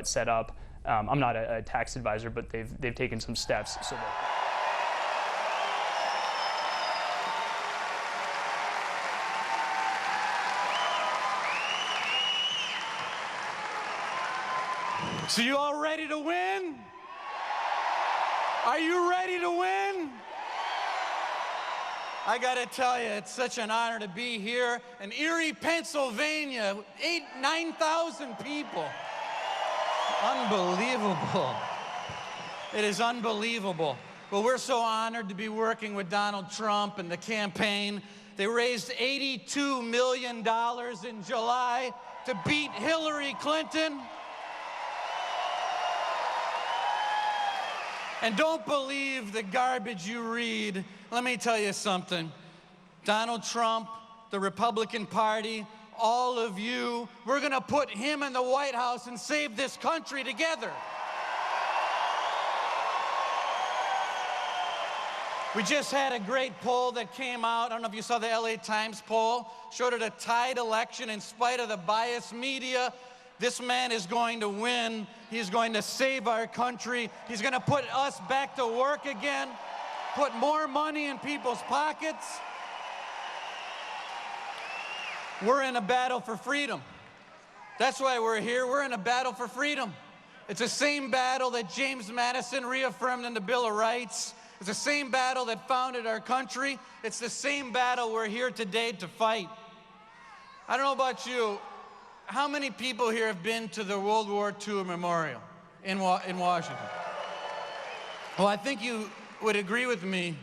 set up. I'm not a tax advisor, but they've taken some steps so that. So you all ready to win? Are you ready to win? I gotta tell you, it's such an honor to be here in Erie, Pennsylvania, 9,000 people. Unbelievable. It is unbelievable. Well, we're so honored to be working with Donald Trump and the campaign. They raised $82 million in July to beat Hillary Clinton. And don't believe the garbage you read. Let me tell you something. Donald Trump, the Republican Party, all of you, we're gonna put him in the White House and save this country together. We just had a great poll that came out. I don't know if you saw the LA Times poll. Showed it a tied election in spite of the biased media. This man is going to win. He's going to save our country. He's going to put us back to work again, put more money in people's pockets. We're in a battle for freedom. That's why we're here. We're in a battle for freedom. It's the same battle that James Madison reaffirmed in the Bill of Rights. It's the same battle that founded our country. It's the same battle we're here today to fight. I don't know about you. How many people here have been to the World War II Memorial in Washington? Well, I think you would agree with me.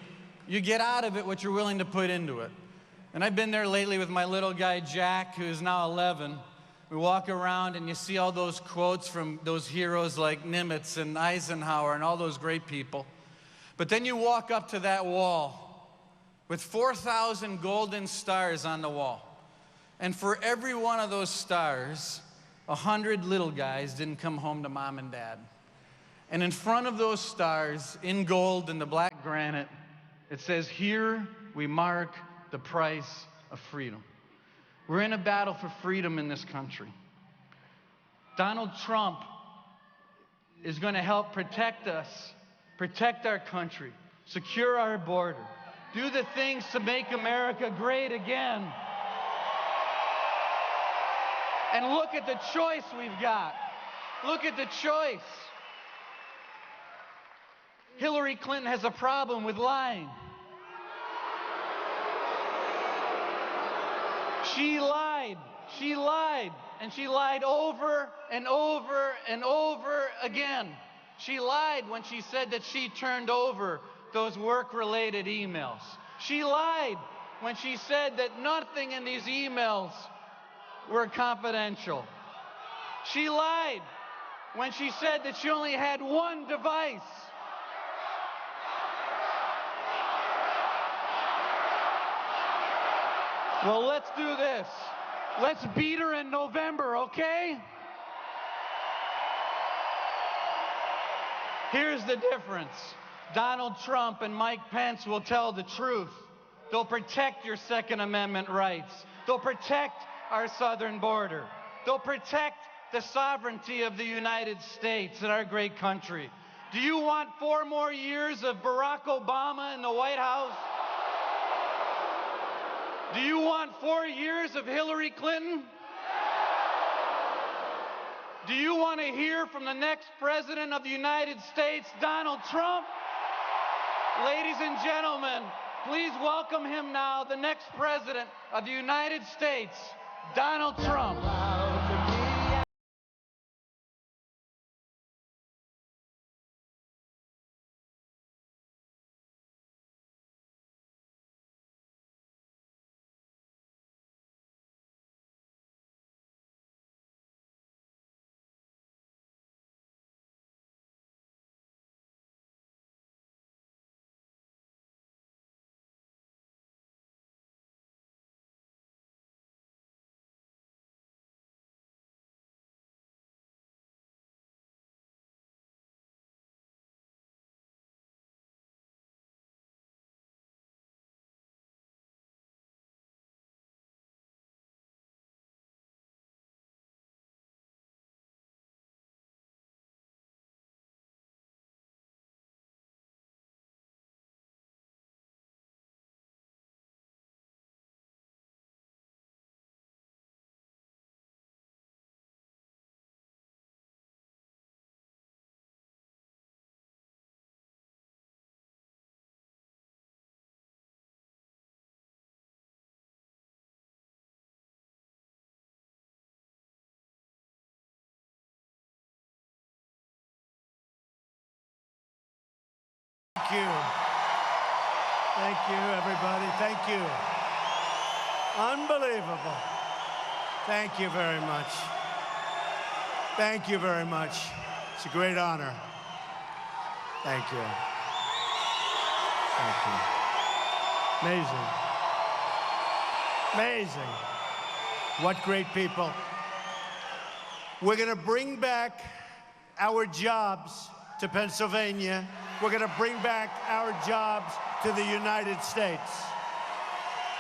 You get out of it what you're willing to put into it. And I've been there lately with my little guy, Jack, who is now 11. We walk around and you see all those quotes from those heroes like Nimitz and Eisenhower and all those great people. But then you walk up to that wall with 4,000 golden stars on the wall. And for every one of those stars, 100 little guys didn't come home to mom and dad. And in front of those stars, in gold and the black granite, it says, "Here we mark the price of freedom." We're in a battle for freedom in this country. Donald Trump is going to help protect us, protect our country, secure our border, do the things to make America great again. And look at the choice we've got. Look at the choice. Hillary Clinton has a problem with lying. She lied. She lied. And she lied over and over and over again. She lied when she said that she turned over those work-related emails. She lied when she said that nothing in these emails were confidential. She lied when she said that she only had one device. Well, let's do this. Let's beat her in November, okay? Here's the difference. Donald Trump and Mike Pence will tell the truth. They'll protect your Second Amendment rights. They'll protect our southern border. They'll protect the sovereignty of the United States and our great country. Do you want 4 more years of Barack Obama in the White House? Do you want 4 years of Hillary Clinton? Do you want to hear from the next President of the United States, Donald Trump? Ladies and gentlemen, please welcome him now, the next President of the United States, Donald Trump. you. Thank you, everybody. Thank you. Unbelievable. Thank you very much. Thank you very much. It's a great honor. Thank you. Thank you. Amazing. Amazing. What great people. We're going to bring back our jobs to Pennsylvania. We're going to bring back our jobs to the United States.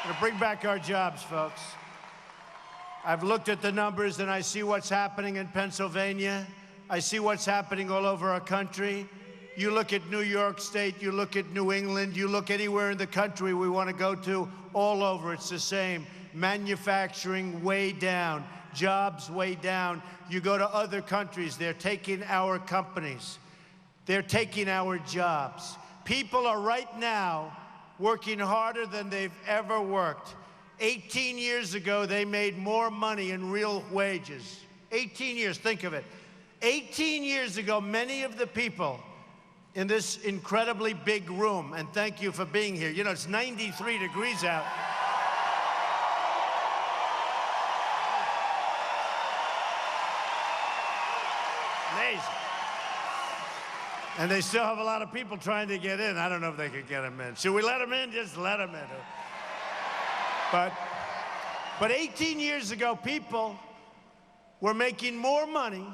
We're going to bring back our jobs, folks. I've looked at the numbers and I see what's happening in Pennsylvania. I see what's happening all over our country. You look at New York State, you look at New England, you look anywhere in the country we want to go to, all over it's the same. Manufacturing way down, jobs way down. You go to other countries, they're taking our companies. They're taking our jobs. People are right now working harder than they've ever worked. 18 years ago, they made more money in real wages. 18 years, think of it. 18 years ago, many of the people in this incredibly big room, and thank you for being here. You know, it's 93 degrees out. Amazing. And they still have a lot of people trying to get in. I don't know if they could get them in. Should we let them in? Just let them in. But 18 years ago, people were making more money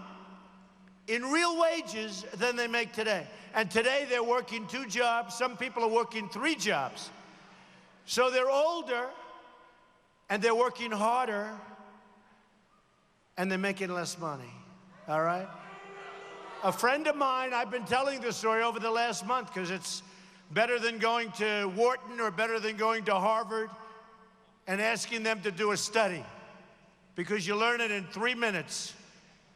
in real wages than they make today. And today they're working 2 jobs. Some people are working 3 jobs. So they're older and they're working harder and they're making less money. All right? A friend of mine, I've been telling this story over the last month because it's better than going to Wharton or better than going to Harvard and asking them to do a study because you learn it in 3 minutes.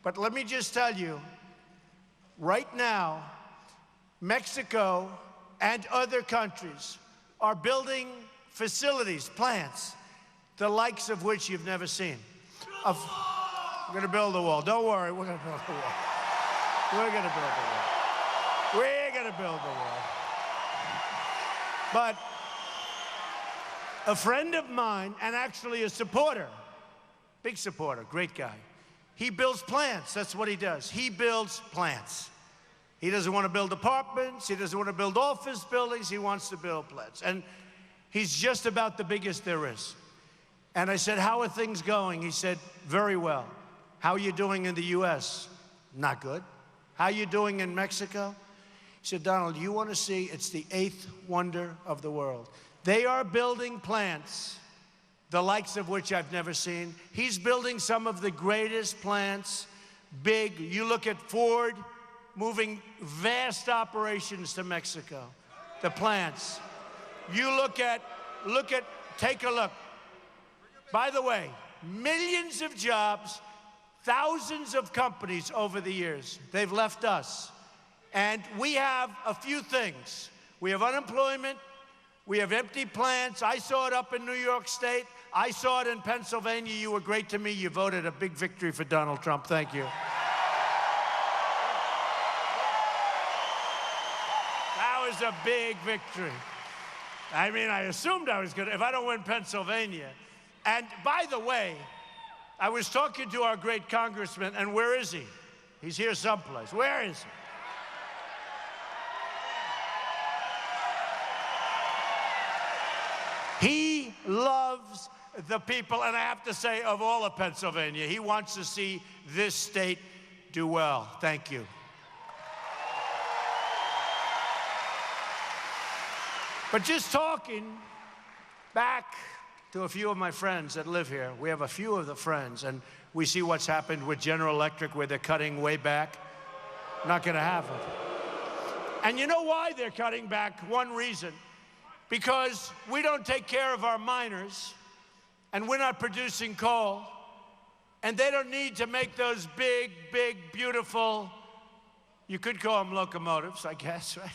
But let me just tell you, right now, Mexico and other countries are building facilities, plants, the likes of which you've never seen. We're going to build a wall. Don't worry, we're going to build a wall. We're going to build a wall. We're going to build a wall. But a friend of mine, and actually a supporter, big supporter, great guy, he builds plants. That's what he does. He builds plants. He doesn't want to build apartments. He doesn't want to build office buildings. He wants to build plants. And he's just about the biggest there is. And I said, how are things going? He said, very well. How are you doing in the U.S.? Not good. How are you doing in Mexico? He said, Donald, you want to see, it's the 8th wonder of the world. They are building plants, the likes of which I've never seen. He's building some of the greatest plants, big. You look at Ford moving vast operations to Mexico, the plants. You take a look. By the way, millions of jobs, thousands of companies over the years. They've left us. And we have a few things. We have unemployment. We have empty plants. I saw it up in New York State. I saw it in Pennsylvania. You were great to me. You voted a big victory for Donald Trump. Thank you. That was a big victory. I mean, I assumed I was going to, if I don't win Pennsylvania. And by the way, I was talking to our great congressman, and where is he? He's here someplace. Where is he? He loves the people, and I have to say, of all of Pennsylvania, he wants to see this state do well. Thank you. But just talking back to a few of my friends that live here. We have a few of the friends, and we see what's happened with General Electric, where they're cutting way back. Not going to have it. And you know why they're cutting back? One reason. Because we don't take care of our miners, and we're not producing coal, and they don't need to make those big, big, beautiful, you could call them locomotives, I guess, right?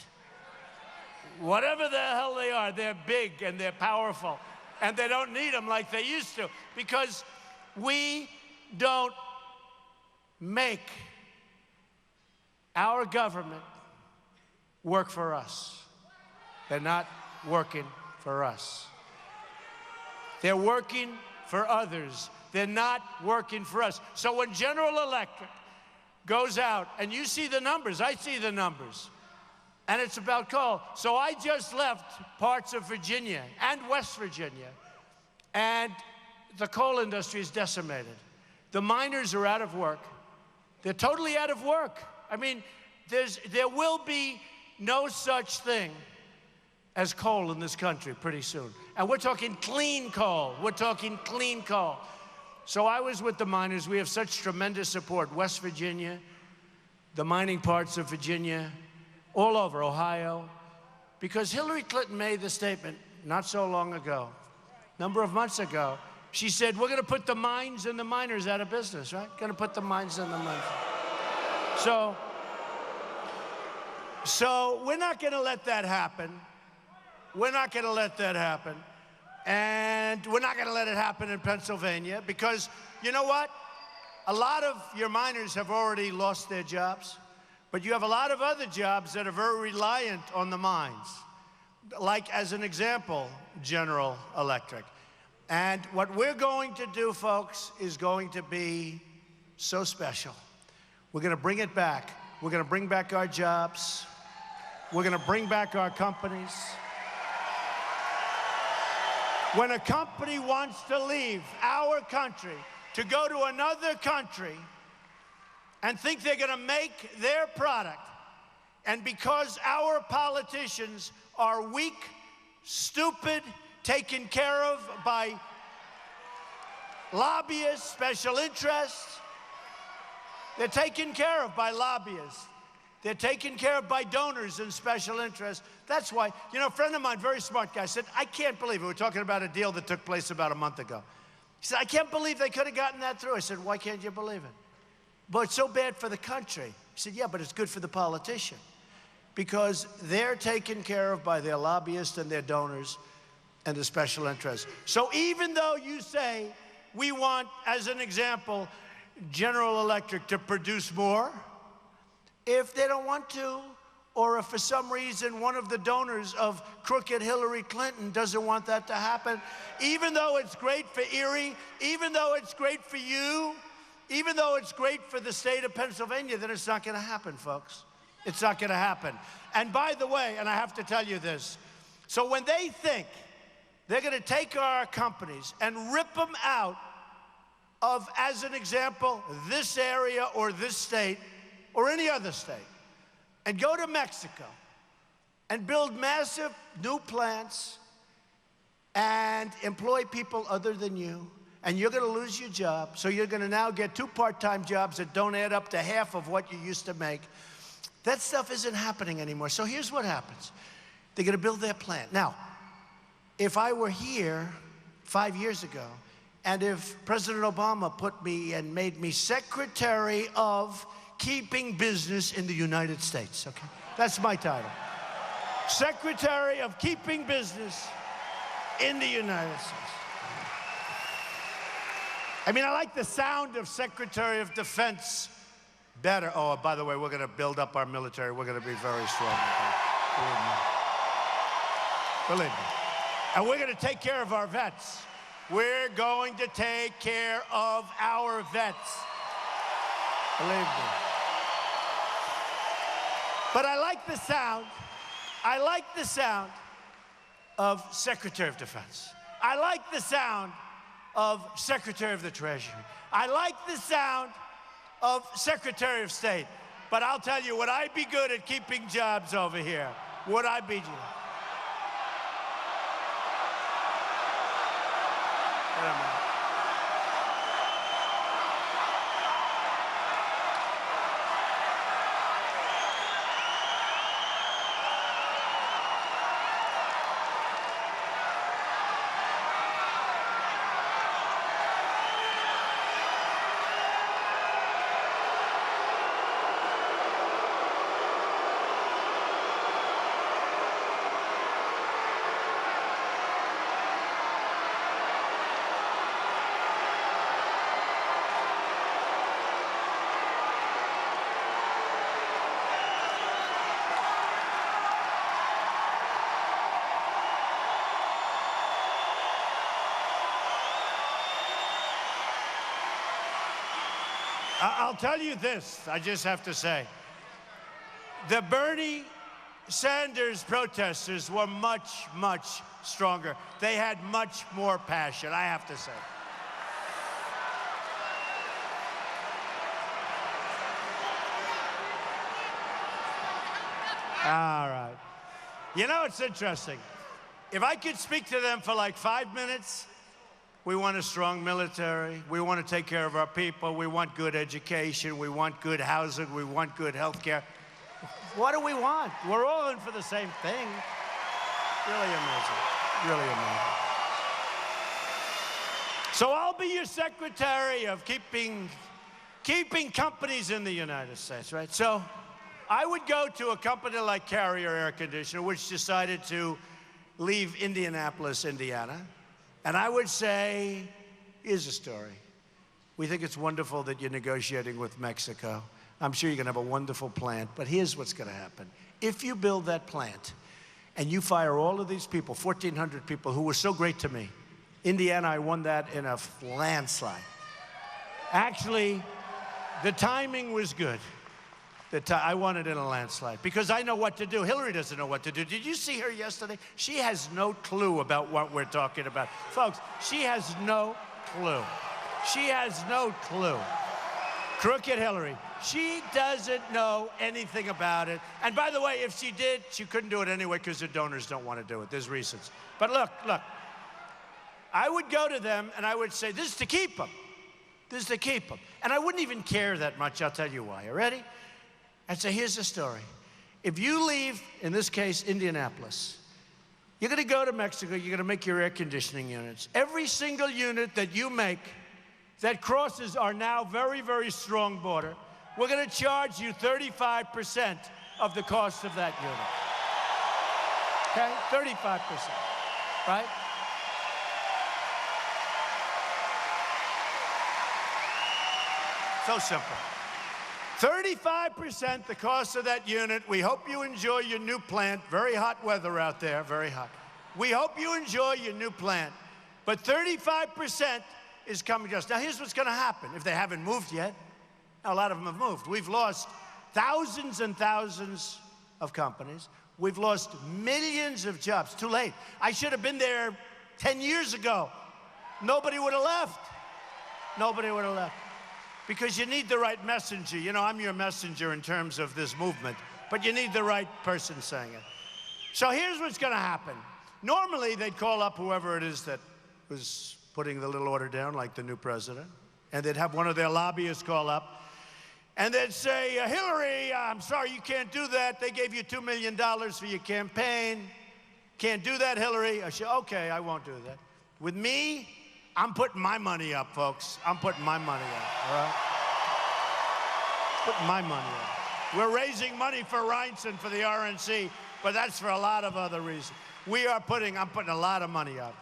Whatever the hell they are, they're big and they're powerful. And they don't need them like they used to, because we don't make our government work for us. They're not working for us. They're working for others. They're not working for us. So when General Electric goes out, and you see the numbers, I see the numbers, and it's about coal. So I just left parts of Virginia and West Virginia, and the coal industry is decimated. The miners are out of work. They're totally out of work. I mean, there will be no such thing as coal in this country pretty soon. And we're talking clean coal. We're talking clean coal. So I was with the miners. We have such tremendous support. West Virginia, the mining parts of Virginia, all over Ohio, because Hillary Clinton made the statement not so long ago, a number of months ago. She said, we're going to put the mines and the miners out of business, right? Going to put the mines and the miners. So we're not going to let that happen. We're not going to let that happen. And we're not going to let it happen in Pennsylvania because, you know what? A lot of your miners have already lost their jobs, but you have a lot of other jobs that are very reliant on the mines. Like, as an example, General Electric. And what we're going to do, folks, is going to be so special. We're going to bring it back. We're going to bring back our jobs. We're going to bring back our companies. When a company wants to leave our country to go to another country and think they're going to make their product, and because our politicians are weak, stupid, taken care of by lobbyists, special interests, they're taken care of by lobbyists. They're taken care of by donors and special interests. That's why, you know, a friend of mine, very smart guy, said, I can't believe it. We're talking about a deal that took place about a month ago. He said, I can't believe they could have gotten that through. I said, why can't you believe it? But it's so bad for the country. He said, yeah, but it's good for the politician because they're taken care of by their lobbyists and their donors and the special interests. So even though you say we want, as an example, General Electric to produce more, if they don't want to, or if for some reason one of the donors of crooked Hillary Clinton doesn't want that to happen, even though it's great for Erie, even though it's great for you, even though it's great for the state of Pennsylvania, then it's not going to happen, folks. It's not going to happen. And by the way, and I have to tell you this, so when they think they're going to take our companies and rip them out of, as an example, this area or this state, or any other state, and go to Mexico and build massive new plants and employ people other than you, and you're going to lose your job, so you're going to now get 2 part-time jobs that don't add up to half of what you used to make. That stuff isn't happening anymore. So here's what happens. They're going to build their plant. Now, if I were here 5 years ago, and if President Obama put me and made me Secretary of Keeping Business in the United States, okay? That's my title. Secretary of Keeping Business in the United States. I mean, I like the sound of Secretary of Defense better. Oh, by the way, we're going to build up our military. We're going to be very strong. Believe me. Believe me. And we're going to take care of our vets. We're going to take care of our vets. Believe me. But I like the sound of Secretary of Defense. I like the sound of Secretary of the Treasury. I like the sound of Secretary of State. But I'll tell you, would I be good at keeping jobs over here? Would I be? I'll tell you this, I just have to say. The Bernie Sanders protesters were much, much stronger. They had much more passion, I have to say. All right. You know, it's interesting. If I could speak to them for like 5 minutes, we want a strong military. We want to take care of our people. We want good education. We want good housing. We want good health care. What do we want? We're all in for the same thing. Really amazing. Really amazing. So I'll be your secretary of keeping companies in the United States, right? So I would go to a company like Carrier Air Conditioner, which decided to leave Indianapolis, Indiana. And I would say, here's a story. We think it's wonderful that you're negotiating with Mexico. I'm sure you're going to have a wonderful plant, but here's what's going to happen. If you build that plant and you fire all of these people, 1,400 people who were so great to me, Indiana, I won that in a landslide. Actually, the timing was good. I won it in a landslide because I know what to do. Hillary doesn't know what to do. Did you see her yesterday? She has no clue about what we're talking about. Folks, she has no clue. She has no clue. Crooked Hillary. She doesn't know anything about it. And by the way, if she did, she couldn't do it anyway because her donors don't want to do it. There's reasons. But look. I would go to them and I would say, this is to keep them. This is to keep them. And I wouldn't even care that much. I'll tell you why. You ready? I'd say, here's the story. If you leave, in this case, Indianapolis, you're going to go to Mexico, you're going to make your air conditioning units. Every single unit that you make that crosses our now very, very strong border, we're going to charge you 35% of the cost of that unit. Okay? 35%, right? So simple. 35% the cost of that unit. We hope you enjoy your new plant. Very hot weather out there, very hot. We hope you enjoy your new plant. But 35% is coming to us. Now, here's what's going to happen if they haven't moved yet. Now, a lot of them have moved. We've lost thousands and thousands of companies. We've lost millions of jobs. Too late. I should have been there 10 years ago. Nobody would have left. Nobody would have left. Because you need the right messenger. You know, I'm your messenger in terms of this movement, but you need the right person saying it. So here's what's going to happen. Normally, they'd call up whoever it is that was putting the little order down, like the new president, and they'd have one of their lobbyists call up, and they'd say, Hillary, I'm sorry, you can't do that. They gave you $2 million for your campaign. Can't do that, Hillary. I said, okay, I won't do that. With me, I'm putting my money up, folks. I'm putting my money up, all right? Putting my money up. We're raising money for Reince for the RNC, but that's for a lot of other reasons. I'm putting a lot of money up.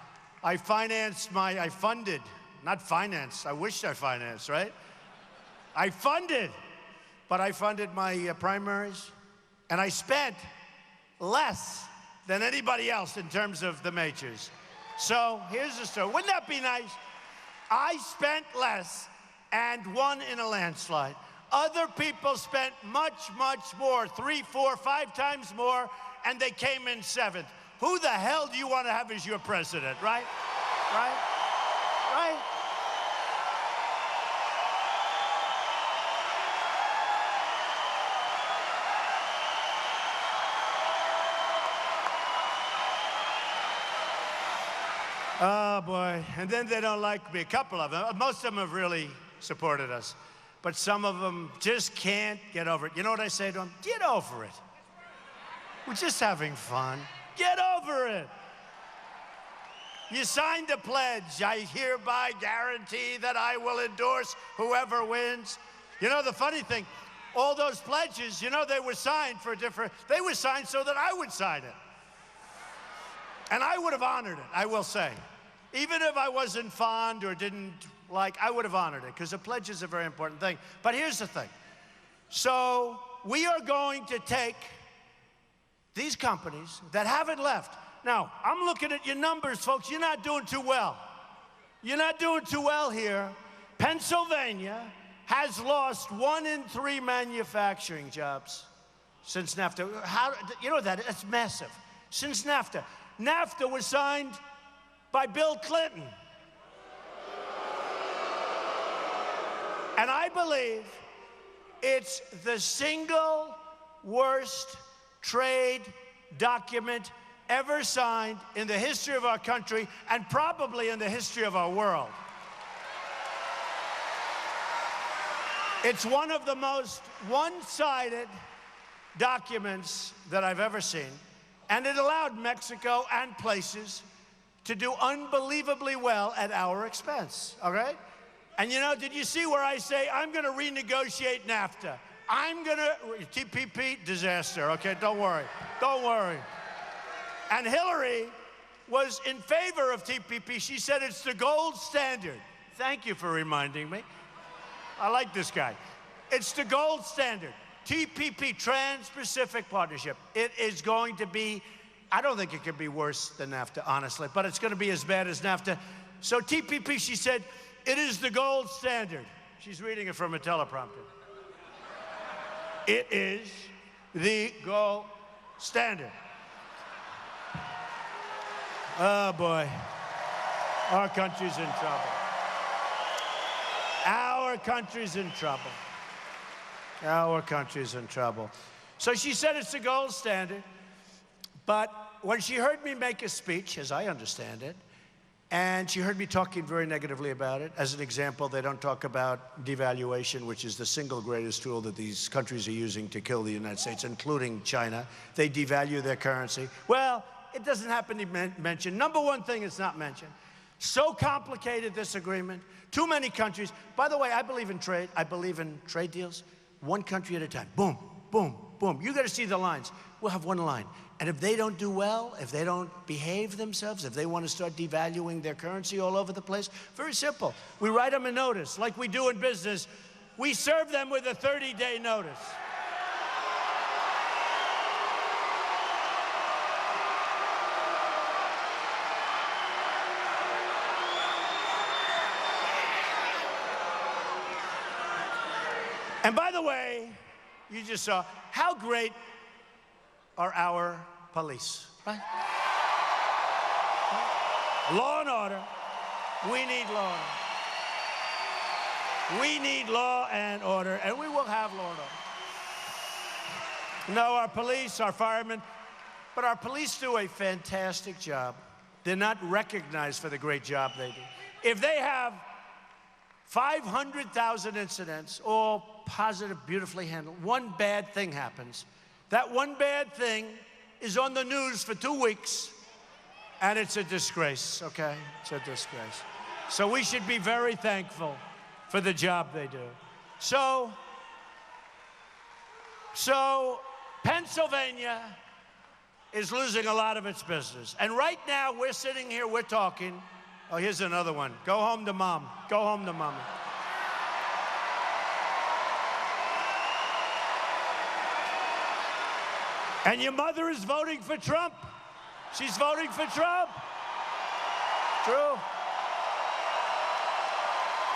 I funded, not financed, I wish I financed, right? I funded my primaries, and I spent less than anybody else in terms of the majors. So here's the story. Wouldn't that be nice? I spent less and won in a landslide. Other people spent much, much more, 3, 4, 5 times more, and they came in 7th. Who the hell do you want to have as your president, right? Right? Right? Oh, boy. And then they don't like me. A couple of them. Most of them have really supported us. But some of them just can't get over it. You know what I say to them? Get over it. We're just having fun. Get over it. You signed a pledge. I hereby guarantee that I will endorse whoever wins. You know, the funny thing, all those pledges, you know, they were signed they were signed so that I would sign it. And I would have honored it, I will say. Even if I wasn't fond or didn't like, I would have honored it, because a pledge is a very important thing. But here's the thing. So we are going to take these companies that haven't left. Now, I'm looking at your numbers, folks. You're not doing too well. You're not doing too well here. Pennsylvania has lost 1 in 3 manufacturing jobs since NAFTA. How, you know that? That's massive. Since NAFTA. NAFTA was signed by Bill Clinton. And I believe it's the single worst trade document ever signed in the history of our country and probably in the history of our world. It's one of the most one-sided documents that I've ever seen, and it allowed Mexico and places to do unbelievably well at our expense, all right? And you know, did you see where I say, I'm gonna renegotiate NAFTA? I'm gonna, TPP, disaster, okay, don't worry, don't worry. And Hillary was in favor of TPP. She said it's the gold standard. Thank you for reminding me. I like this guy. It's the gold standard. TPP, Trans-Pacific Partnership. It is going to be, I don't think it could be worse than NAFTA, honestly, but it's going to be as bad as NAFTA. So TPP, she said, it is the gold standard. She's reading it from a teleprompter. It is the gold standard. Oh, boy. Our country's in trouble. Our country's in trouble. Our country's in trouble. So she said it's the gold standard. But when she heard me make a speech, as I understand it, and she heard me talking very negatively about it, as an example, they don't talk about devaluation, which is the single greatest tool that these countries are using to kill the United States, including China. They devalue their currency. Well, it doesn't happen to be mentioned. Number one thing it's not mentioned. So complicated, this agreement. Too many countries. By the way, I believe in trade. I believe in trade deals. One country at a time. Boom, boom, boom. You got to see the lines. We'll have one line. And if they don't do well, if they don't behave themselves, if they want to start devaluing their currency all over the place, very simple. We write them a notice, like we do in business. We serve them with a 30-day notice. And by the way, you just saw how great are our police, right? Law and order. We need law and order. We need law and order, and we will have law and order. No, our police, our firemen, but our police do a fantastic job. They're not recognized for the great job they do. If they have 500,000 incidents, all positive, beautifully handled, one bad thing happens. That one bad thing is on the news for 2 weeks, and it's a disgrace, okay? It's a disgrace. So we should be very thankful for the job they do. So Pennsylvania is losing a lot of its business. And right now, we're sitting here, we're talking. Oh, here's another one. Go home to mom. Go home to mommy. And your mother is voting for Trump. She's voting for Trump. True.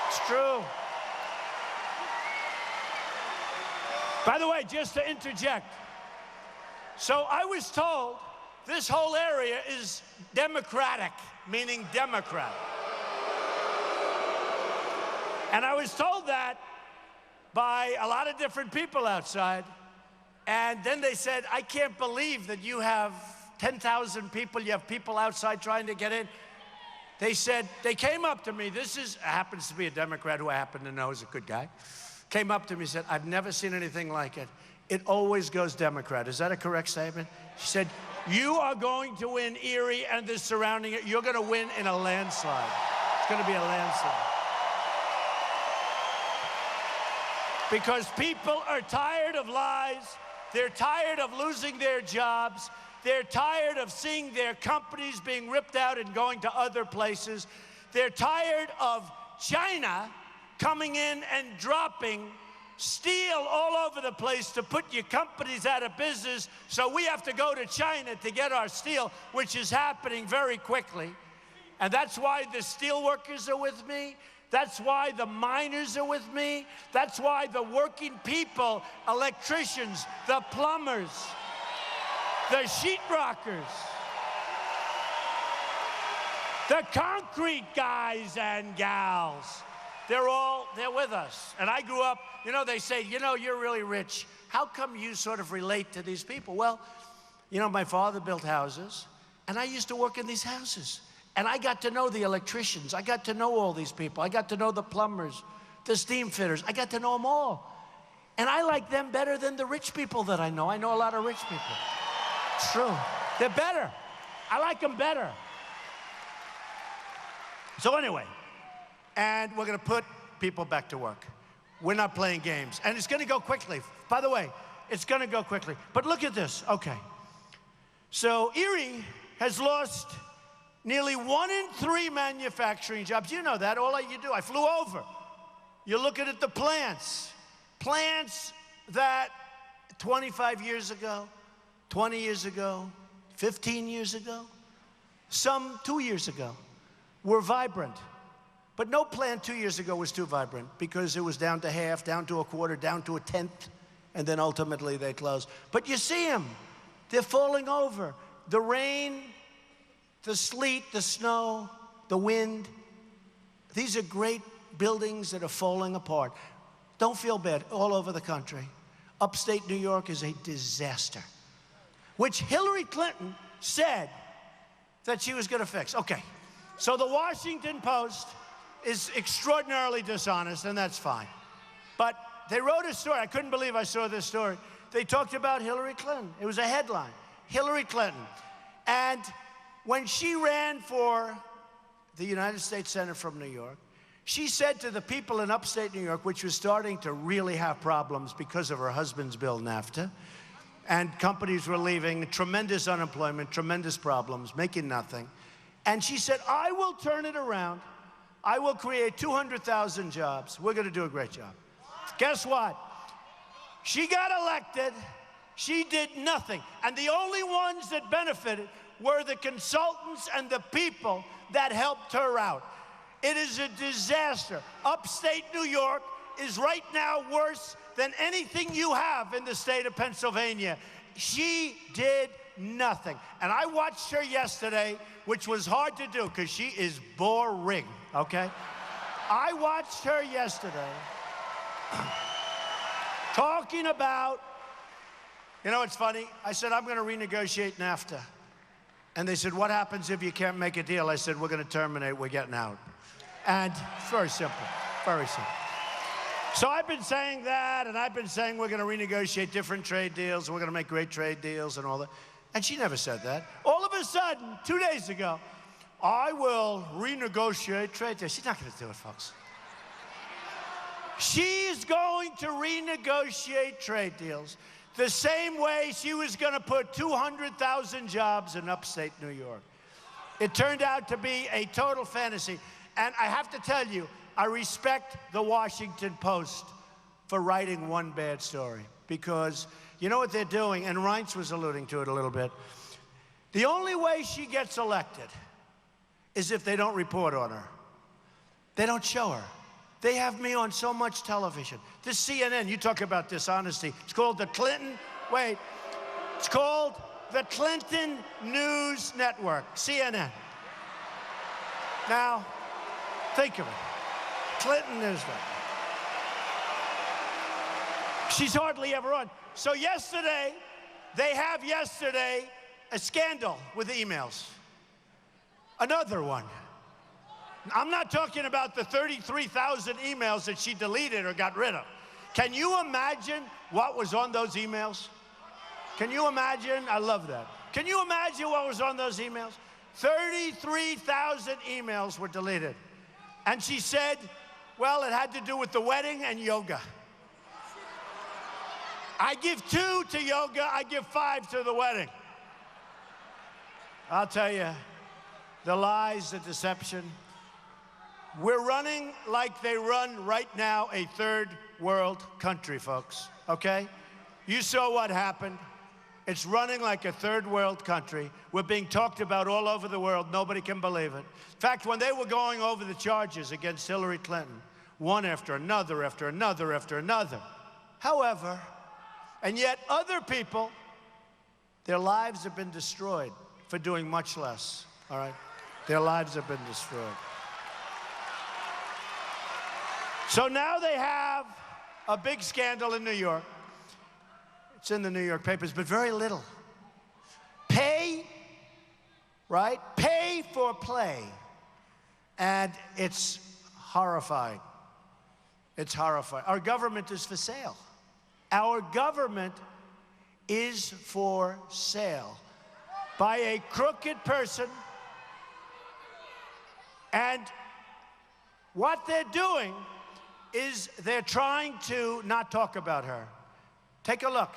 It's true. By the way, just to interject. So I was told this whole area is Democratic, meaning Democrat. And I was told that by a lot of different people outside. And then they said, I can't believe that you have 10,000 people, you have people outside trying to get in. They said, they came up to me, happens to be a Democrat who I happen to know is a good guy, came up to me and said, I've never seen anything like it. It always goes Democrat. Is that a correct statement? She said, you are going to win Erie and the surrounding, you're going to win in a landslide. It's going to be a landslide. Because people are tired of lies. They're tired of losing their jobs. They're tired of seeing their companies being ripped out and going to other places. They're tired of China coming in and dropping steel all over the place to put your companies out of business, so we have to go to China to get our steel, which is happening very quickly. And that's why the steel workers are with me. That's why the miners are with me. That's why the working people, electricians, the plumbers, the sheetrockers, the concrete guys and gals, they're with us. And I grew up, you know, they say, you know, you're really rich. How come you sort of relate to these people? Well, you know, my father built houses, and I used to work in these houses. And I got to know the electricians. I got to know all these people. I got to know the plumbers, the steam fitters. I got to know them all. And I like them better than the rich people that I know. I know a lot of rich people. It's true. They're better. I like them better. So anyway, and we're going to put people back to work. We're not playing games. And it's going to go quickly. By the way, it's going to go quickly. But look at this. Okay. So Erie has lost nearly 1 in 3 manufacturing jobs. You know that. All you do, I flew over. You're looking at the plants. Plants that 25 years ago, 20 years ago, 15 years ago, some 2 years ago, were vibrant. But no plant 2 years ago was too vibrant because it was down to half, down to a quarter, down to a tenth, and then ultimately they closed. But you see them. They're falling over. The rain, the sleet, the snow, the wind. These are great buildings that are falling apart. Don't feel bad. All over the country. Upstate New York is a disaster, which Hillary Clinton said that she was going to fix. Okay. So the Washington Post is extraordinarily dishonest, and that's fine. But they wrote a story. I couldn't believe I saw this story. They talked about Hillary Clinton. It was a headline. Hillary Clinton. And when she ran for the United States Senate from New York, she said to the people in upstate New York, which was starting to really have problems because of her husband's bill, NAFTA, and companies were leaving, tremendous unemployment, tremendous problems, making nothing. And she said, I will turn it around. I will create 200,000 jobs. We're going to do a great job. Guess what? She got elected. She did nothing. And the only ones that benefited were the consultants and the people that helped her out. It is a disaster. Upstate New York is right now worse than anything you have in the state of Pennsylvania. She did nothing. And I watched her yesterday, which was hard to do because she is boring, okay? I watched her yesterday talking about, you know, it's funny. I said, I'm going to renegotiate NAFTA. And they said, what happens if you can't make a deal? I said, we're going to terminate. We're getting out. And it's very simple, very simple. So I've been saying that, and I've been saying we're going to renegotiate different trade deals, and we're going to make great trade deals and all that. And she never said that. All of a sudden, 2 days ago, I will renegotiate trade deals. She's not going to do it, folks. She's going to renegotiate trade deals the same way she was going to put 200,000 jobs in upstate New York. It turned out to be a total fantasy. And I have to tell you, I respect the Washington Post for writing one bad story. Because you know what they're doing, and Reince was alluding to it a little bit. The only way she gets elected is if they don't report on her. They don't show her. They have me on so much television. This CNN, you talk about dishonesty. It's called the Clinton, wait. It's called the Clinton News Network, CNN. Now, think of it. Clinton News Network. She's hardly ever on. So yesterday, they have yesterday a scandal with emails. Another one. I'm not talking about the 33,000 emails that she deleted or got rid of. Can you imagine what was on those emails? Can you imagine? I love that. Can you imagine what was on those emails? 33,000 emails were deleted. And she said, well, it had to do with the wedding and yoga. I give 2 to yoga, I give 5 to the wedding. I'll tell you, the lies, the deception. We're running like they run right now a third world country, folks, okay? You saw what happened. It's running like a third world country. We're being talked about all over the world. Nobody can believe it. In fact, when they were going over the charges against Hillary Clinton, one after another, after another, after another. However, and yet other people, their lives have been destroyed for doing much less, all right? Their lives have been destroyed. So now they have a big scandal in New York. It's in the New York papers, but very little. Pay, right? Pay for play. And it's horrifying. It's horrifying. Our government is for sale. Our government is for sale by a crooked person. And what they're doing is they're trying to not talk about her. Take a look.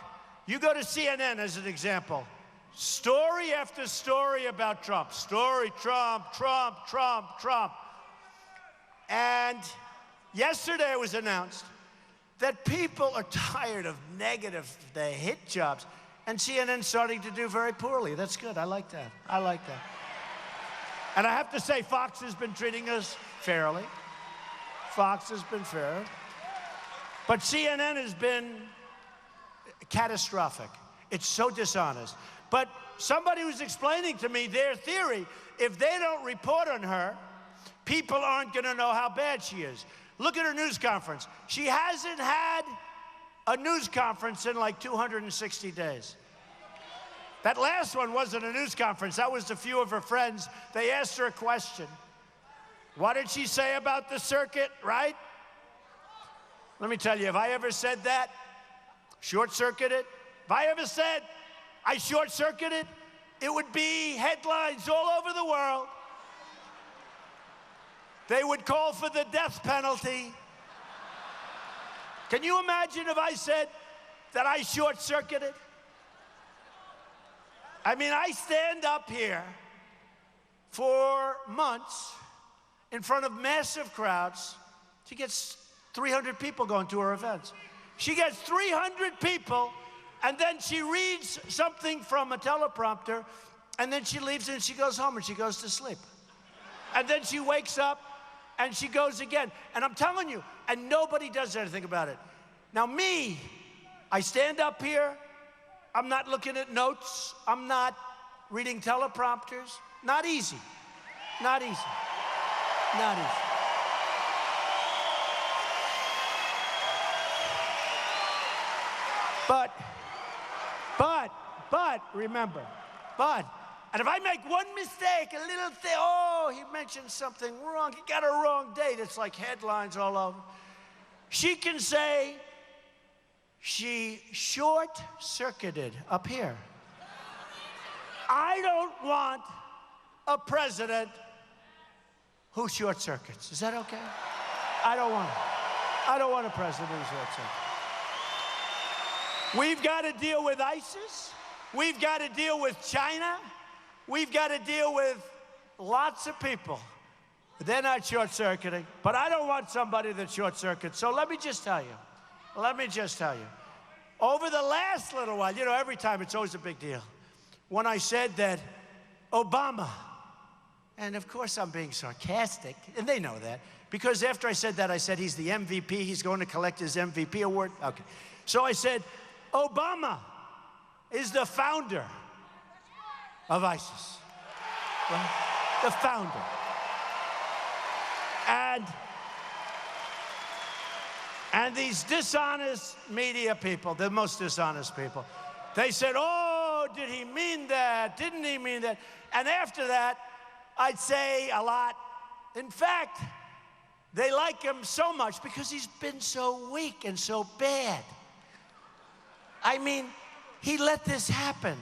You go to CNN as an example. Story after story about Trump. Story, Trump, Trump, Trump, Trump. And yesterday it was announced that people are tired of negative, the hit jobs. And CNN's starting to do very poorly. That's good. I like that. I like that. And I have to say, Fox has been treating us fairly. Fox has been fair. But CNN has been catastrophic. It's so dishonest. But somebody was explaining to me their theory. If they don't report on her, people aren't going to know how bad she is. Look at her news conference. She hasn't had a news conference in like 260 days. That last one wasn't a news conference. That was a few of her friends. They asked her a question. What did she say about the circuit, right? Let me tell you, have I ever said that? Short-circuited? If I ever said I short-circuited, it would be headlines all over the world. They would call for the death penalty. Can you imagine if I said that I short-circuited? I mean, I stand up here for months in front of massive crowds. She gets 300 people going to her events. She gets 300 people, and then she reads something from a teleprompter, and then she leaves and she goes home and she goes to sleep. And then she wakes up and she goes again. And I'm telling you, and nobody does anything about it. Now me, I stand up here. I'm not looking at notes. I'm not reading teleprompters. Not easy. Not easy. Not easy. But, remember, and if I make one mistake, a little thing, oh, he mentioned something wrong, he got a wrong date, it's like headlines all over. She can say she short-circuited up here. I don't want a president who short-circuits. Is that okay? I don't want it. I don't want a president who short-circuits. We've got to deal with ISIS. We've got to deal with China. We've got to deal with lots of people. They're not short-circuiting, but I don't want somebody that short-circuits. So let me just tell you, over the last little while, you know, every time it's always a big deal. When I said that Obama, and of course I'm being sarcastic, and they know that, because after I said that, I said he's the MVP, he's going to collect his MVP award. Okay. So I said, Obama is the founder of ISIS. Right? The founder. And these dishonest media people, the most dishonest people, they said, oh, did he mean that? Didn't he mean that? And after that, I'd say a lot. In fact, they like him so much because he's been so weak and so bad. I mean, he let this happen.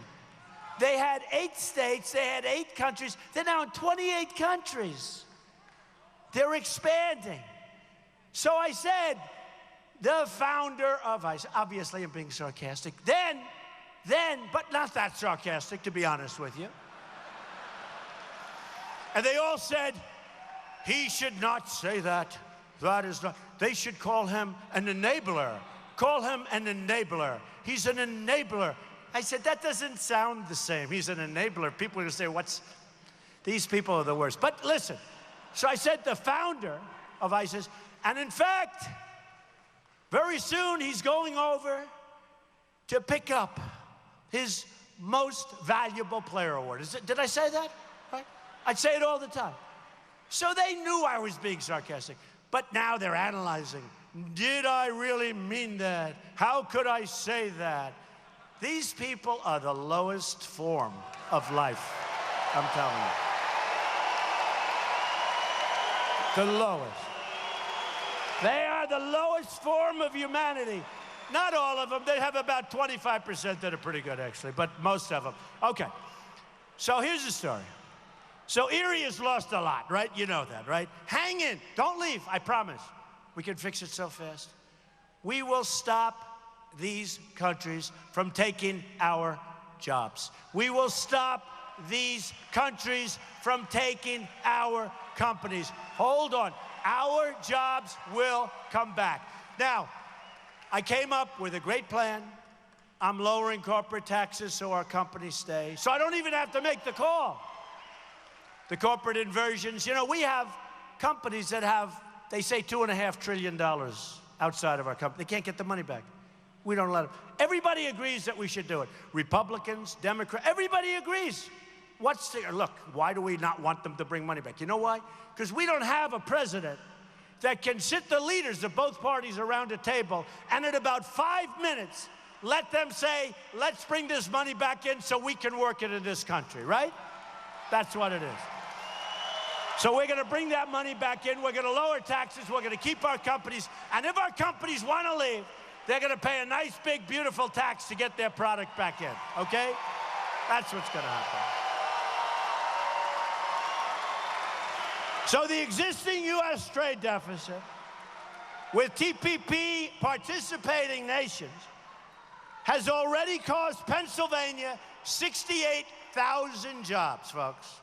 They had 8 states, they had 8 countries. They're now in 28 countries. They're expanding. So I said, the founder of ISIS. Obviously, I'm being sarcastic. Then, but not that sarcastic, to be honest with you. And they all said, he should not say that. That is not. They should call him an enabler. Call him an enabler. He's an enabler. I said, that doesn't sound the same. He's an enabler. People are going to say, these people are the worst. But listen, so I said the founder of ISIS, and in fact, very soon he's going over to pick up his most valuable player award. Did I say that? Right? I'd say it all the time. So they knew I was being sarcastic, but now they're analyzing. Did I really mean that? How could I say that? These people are the lowest form of life, I'm telling you. The lowest. They are the lowest form of humanity. Not all of them. They have about 25% that are pretty good, actually, but most of them. Okay, so here's the story. So Erie has lost a lot, right? You know that, right? Hang in. Don't leave, I promise. We can fix it so fast. We will stop these countries from taking our jobs. We will stop these countries from taking our companies. Hold on. Our jobs will come back. Now, I came up with a great plan. I'm lowering corporate taxes so our companies stay. So I don't even have to make the call. The corporate inversions, you know, we have companies that have, they say $2.5 trillion outside of our company. They can't get the money back. We don't let them. Everybody agrees that we should do it. Republicans, Democrats, everybody agrees. Look, why do we not want them to bring money back? You know why? Because we don't have a president that can sit the leaders of both parties around a table and in about 5 minutes let them say, let's bring this money back in so we can work it in this country, right? That's what it is. So we're going to bring that money back in. We're going to lower taxes. We're going to keep our companies. And if our companies want to leave, they're going to pay a nice, big, beautiful tax to get their product back in, okay? That's what's going to happen. So the existing U.S. trade deficit with TPP participating nations has already cost Pennsylvania 68,000 jobs, folks.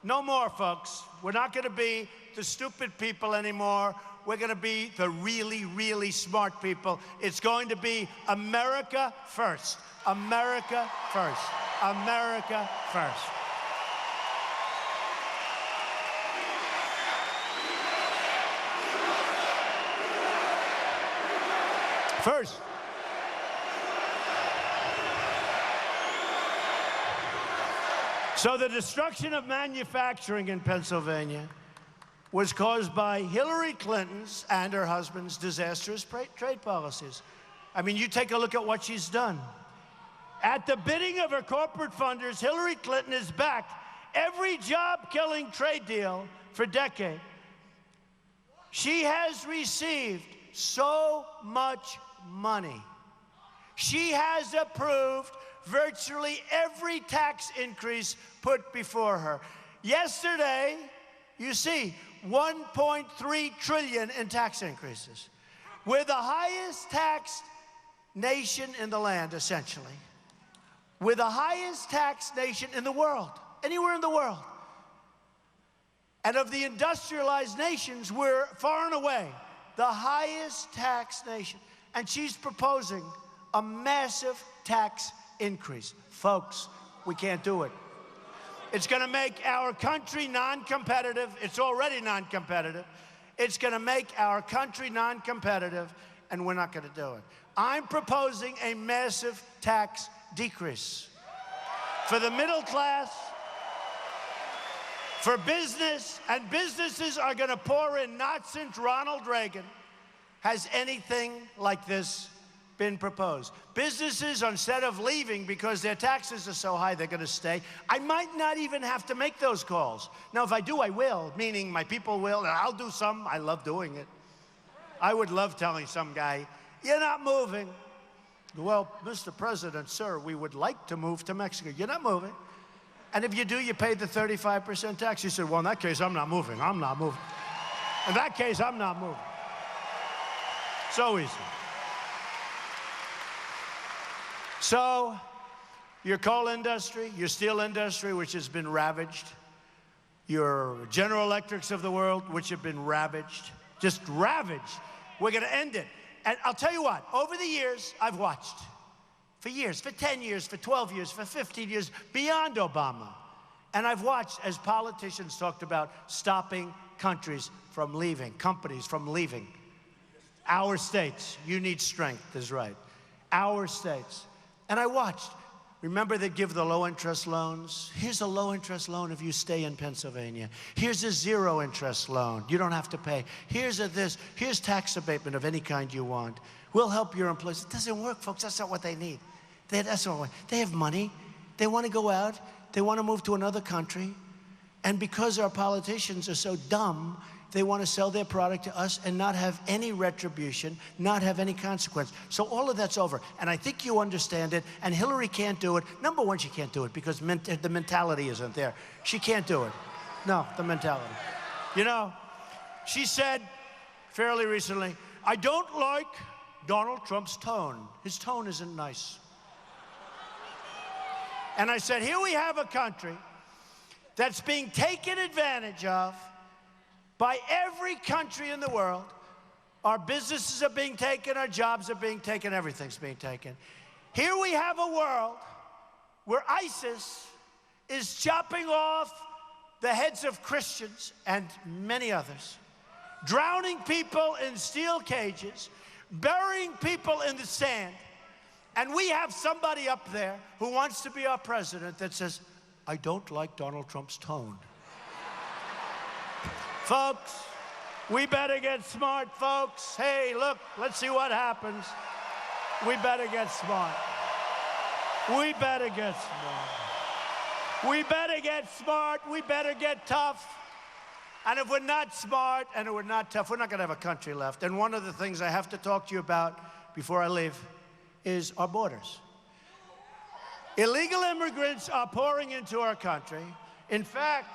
No more, folks. We're not going to be the stupid people anymore. We're going to be the really, really smart people. It's going to be America first. America first. America first. First. So the destruction of manufacturing in Pennsylvania was caused by Hillary Clinton's and her husband's disastrous trade policies. I mean, you take a look at what she's done. At the bidding of her corporate funders, Hillary Clinton has backed every job-killing trade deal for decades. She has received so much money. She has approved virtually every tax increase put before her. Yesterday, you see, 1.3 trillion in tax increases. We're the highest taxed nation in the land, essentially. We're the highest taxed nation in the world, anywhere in the world. And of the industrialized nations, we're far and away the highest taxed nation. And she's proposing a massive tax increase. Folks, we can't do it. It's going to make our country non-competitive. It's already non-competitive. It's going to make our country non-competitive, and we're not going to do it. I'm proposing a massive tax decrease for the middle class, for business, and businesses are going to pour in. Not since Ronald Reagan has anything like this been proposed. Businesses, instead of leaving because their taxes are so high, they're going to stay. I might not even have to make those calls. Now, if I do, I will, meaning my people will, and I'll do some. I love doing it. I would love telling some guy, you're not moving. Well, Mr. President, sir, we would like to move to Mexico. You're not moving. And if you do, you pay the 35% tax. He said, well, in that case, I'm not moving. I'm not moving. In that case, I'm not moving. So easy. So, your coal industry, your steel industry, which has been ravaged, your General Electrics of the world, which have been ravaged, just ravaged. We're going to end it. And I'll tell you what, over the years, I've watched for years, for 10 years, for 12 years, for 15 years, beyond Obama. And I've watched as politicians talked about stopping countries from leaving, companies from leaving. Our states, you need strength is right. Our states. And I watched. Remember they give the low-interest loans? Here's a low-interest loan if you stay in Pennsylvania. Here's a zero-interest loan. You don't have to pay. Here's a this. Here's tax abatement of any kind you want. We'll help your employees. It doesn't work, folks. That's not what they need. That's not what, they have money. They want to go out. They want to move to another country. And because our politicians are so dumb, they want to sell their product to us and not have any retribution, not have any consequence. So all of that's over. And I think you understand it. And Hillary can't do it. Number one, she can't do it because the mentality isn't there. She can't do it. No, the mentality. You know, she said fairly recently, I don't like Donald Trump's tone. His tone isn't nice. And I said, here we have a country that's being taken advantage of by every country in the world. Our businesses are being taken, our jobs are being taken, everything's being taken. Here we have a world where ISIS is chopping off the heads of Christians and many others, drowning people in steel cages, burying people in the sand. And we have somebody up there who wants to be our president that says, I don't like Donald Trump's tone. Folks, we better get smart, folks. Hey, look, let's see what happens. We better get smart. We better get smart. We better get smart. We better get tough. And if we're not smart and if we're not tough, we're not going to have a country left. And one of the things I have to talk to you about before I leave is our borders. Illegal immigrants are pouring into our country. In fact,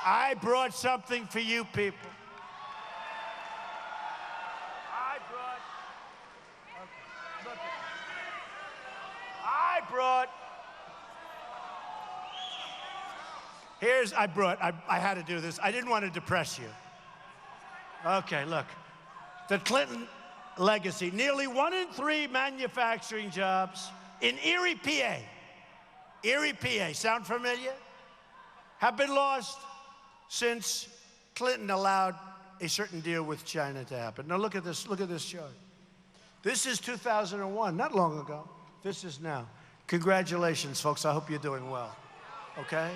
I brought something for you people. I had to do this. I didn't want to depress you. Okay, look. The Clinton legacy. Nearly 1 in 3 manufacturing jobs in Erie, PA. Erie, PA. Sound familiar? Have been lost since Clinton allowed a certain deal with China to happen. Now look at this chart. This is 2001, not long ago. This is now. Congratulations, folks. I hope you're doing well. Okay?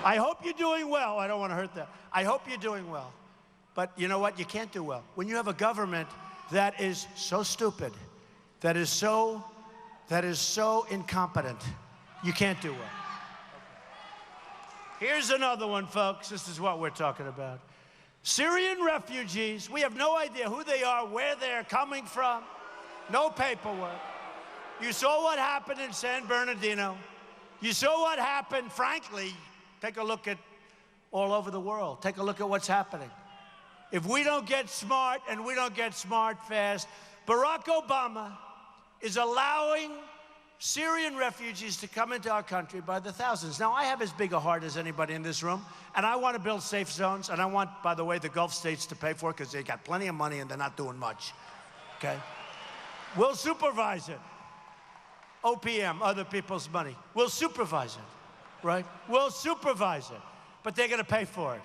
I hope you're doing well. I don't want to hurt that. I hope you're doing well. But you know what? You can't do well. When you have a government that is so stupid, that is so incompetent, you can't do well. Here's another one, folks. This is what we're talking about. Syrian refugees, we have no idea who they are, where they're coming from, no paperwork. You saw what happened in San Bernardino. You saw what happened, frankly. Take a look at all over the world. Take a look at what's happening. If we don't get smart, and we don't get smart fast, Barack Obama is allowing Syrian refugees to come into our country by the thousands. Now, I have as big a heart as anybody in this room, and I want to build safe zones, and I want, by the way, the Gulf states to pay for it because they got plenty of money and they're not doing much, okay? We'll supervise it. OPM, other people's money. We'll supervise it, right? We'll supervise it, but they're going to pay for it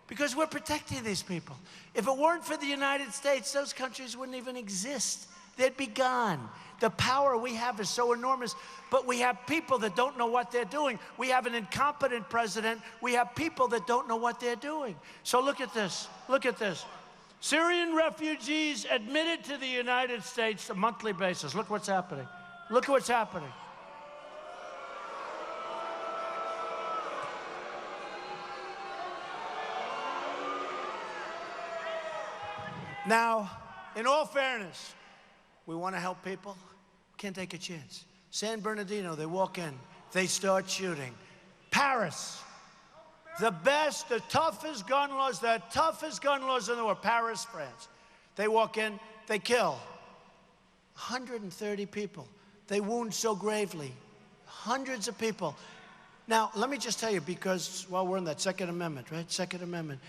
because we're protecting these people. If it weren't for the United States, those countries wouldn't even exist. They'd be gone. The power we have is so enormous, but we have people that don't know what they're doing. We have an incompetent president. We have people that don't know what they're doing. So look at this. Look at this. Syrian refugees admitted to the United States on a monthly basis. Look what's happening. Look what's happening. Now, in all fairness, we want to help people. Can't take a chance. San Bernardino, they walk in, they start shooting. Paris, the best, the toughest gun laws in the world. Paris, France. They walk in, they kill 130 people. They wound so gravely. Hundreds of people. Now, let me just tell you, because, well, we're in that Second Amendment, right? Second Amendment.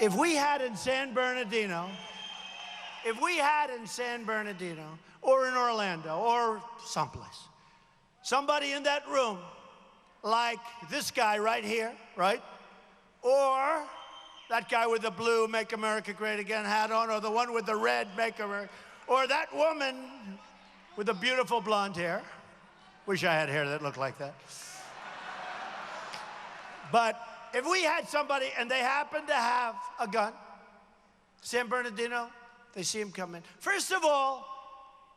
If we had in San Bernardino, or in Orlando, or someplace, somebody in that room, like this guy right here, right? Or that guy with the blue Make America Great Again hat on, or the one with the red Make America, or that woman with the beautiful blonde hair. Wish I had hair that looked like that. But if we had somebody and they happened to have a gun, San Bernardino, they see him come in. First of all,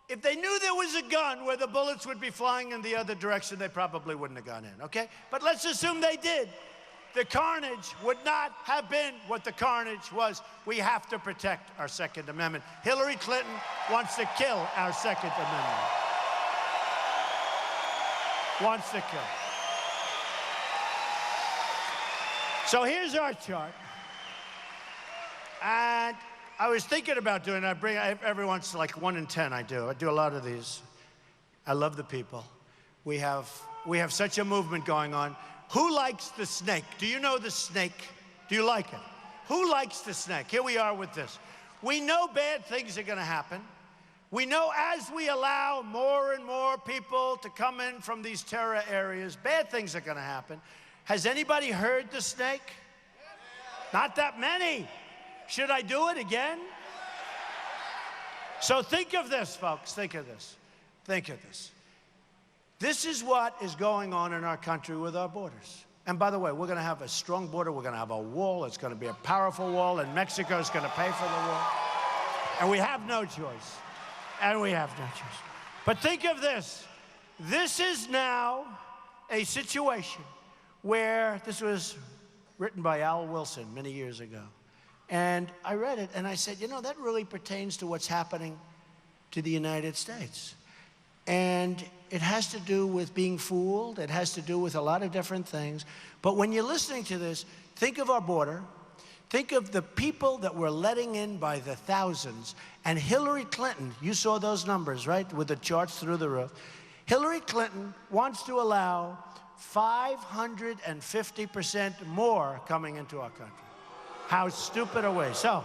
if they knew there was a gun where the bullets would be flying in the other direction, they probably wouldn't have gone in, okay? But let's assume they did. The carnage would not have been what the carnage was. We have to protect our Second Amendment. Hillary Clinton wants to kill our Second Amendment. Wants to kill. So here's our chart. And I was thinking about doing, every once, like 1 in 10 I do a lot of these. I love the people. We have such a movement going on. Who likes the snake? Do you know the snake? Do you like it? Who likes the snake? Here we are with this. We know bad things are going to happen. We know as we allow more and more people to come in from these terror areas, bad things are going to happen. Has anybody heard the snake? Not that many. Should I do it again? So think of this, folks. Think of this. Think of this. This is what is going on in our country with our borders. And by the way, we're going to have a strong border. We're going to have a wall. It's going to be a powerful wall, and Mexico is going to pay for the wall. And we have no choice. And we have no choice. But think of this. This is now a situation where this was written by Al Wilson many years ago. And I read it, and I said, you know, that really pertains to what's happening to the United States. And it has to do with being fooled. It has to do with a lot of different things. But when you're listening to this, think of our border. Think of the people that we're letting in by the thousands. And Hillary Clinton, you saw those numbers, right, with the charts through the roof. Hillary Clinton wants to allow 550% more coming into our country. How stupid a way. So,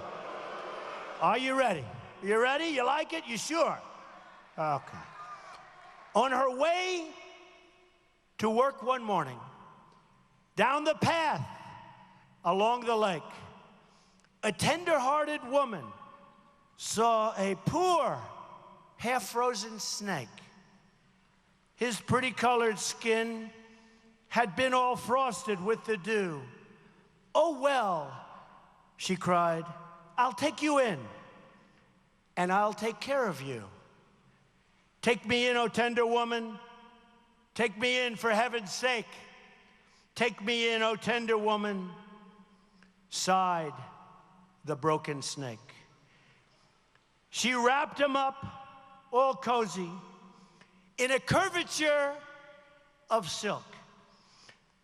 are you ready? You ready? You like it? You sure? Okay. On her way to work one morning, down the path along the lake, a tender-hearted woman saw a poor, half-frozen snake. His pretty-colored skin had been all frosted with the dew. "Oh, well," she cried, "I'll take you in, and I'll take care of you. Take me in, oh tender woman. Take me in, for heaven's sake. Take me in, oh tender woman," sighed the broken snake. She wrapped him up, all cozy, in a curvature of silk,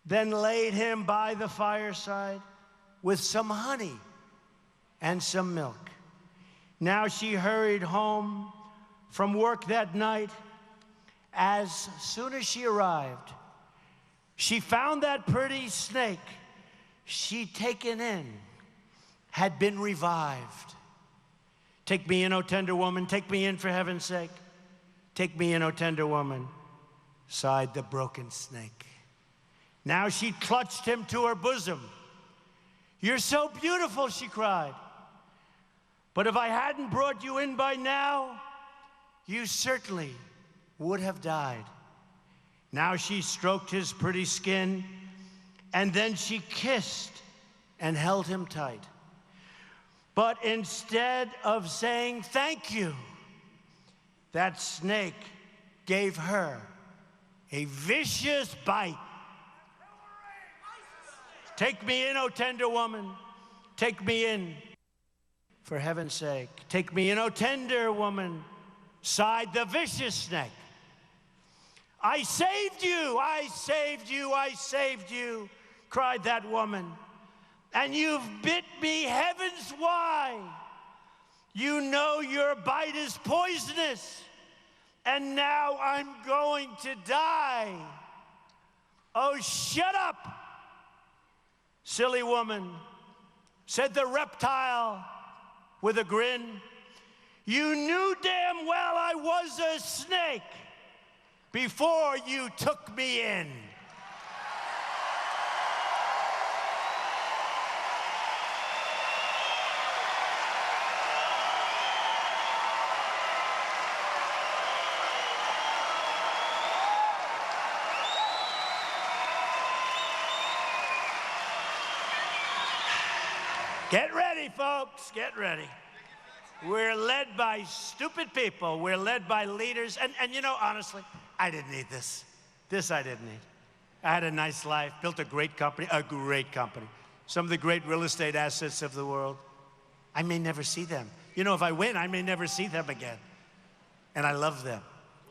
then laid him by the fireside with some honey and some milk. Now she hurried home from work that night. As soon as she arrived, she found that pretty snake she'd taken in had been revived. "Take me in, oh tender woman, take me in, for heaven's sake. Take me in, oh tender woman," sighed the broken snake. Now she clutched him to her bosom. "You're so beautiful," she cried. "But if I hadn't brought you in by now, you certainly would have died." Now she stroked his pretty skin, and then she kissed and held him tight. But instead of saying thank you, that snake gave her a vicious bite. "Take me in, oh tender woman. Take me in, for heaven's sake. Take me in, oh tender woman," sighed the vicious snake. "I saved you, I saved you, I saved you," cried that woman. "And you've bit me heavens why. You know your bite is poisonous, and now I'm going to die." Oh, shut up, silly woman, said the reptile with a grin. You knew damn well I was a snake before you took me in. Get ready, folks, get ready. We're led by stupid people. We're led by leaders. And you know, honestly, I didn't need this. This I didn't need. I had a nice life, built a great company, some of the great real estate assets of the world. I may never see them. You know, if I win, I may never see them again. And I love them